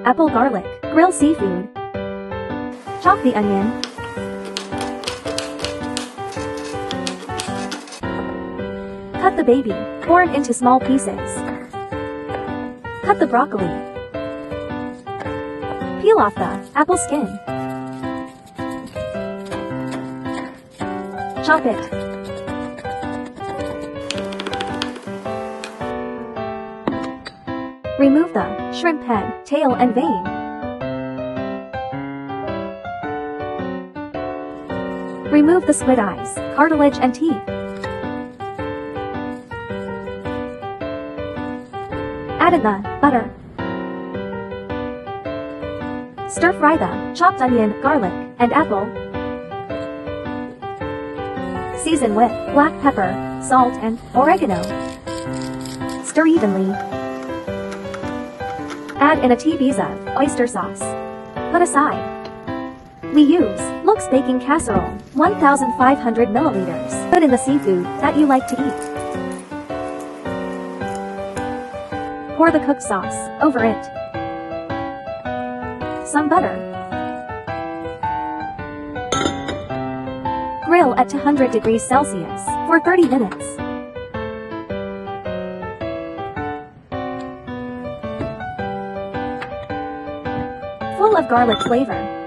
apple garlic, grill seafood. Chop the onion. Cut the baby corn into small pieces. Cut the broccoli. Peel off the apple skin. Chop it. Remove the shrimp head, tail and vein. Remove the squid eyes, cartilage and teeth. Add in the butter. Stir fry the chopped onion, garlic, and apple. Season with black pepper, salt, and oregano. Stir evenly. Add in a teaspoon of oyster sauce. Put aside. We use Lux baking casserole, 1,500 milliliters. Put in the seafood that you like to eat. Pour the cooked sauce over it. Some butter. Grill at 200 degrees Celsius for 30 minutes. Full of garlic flavor.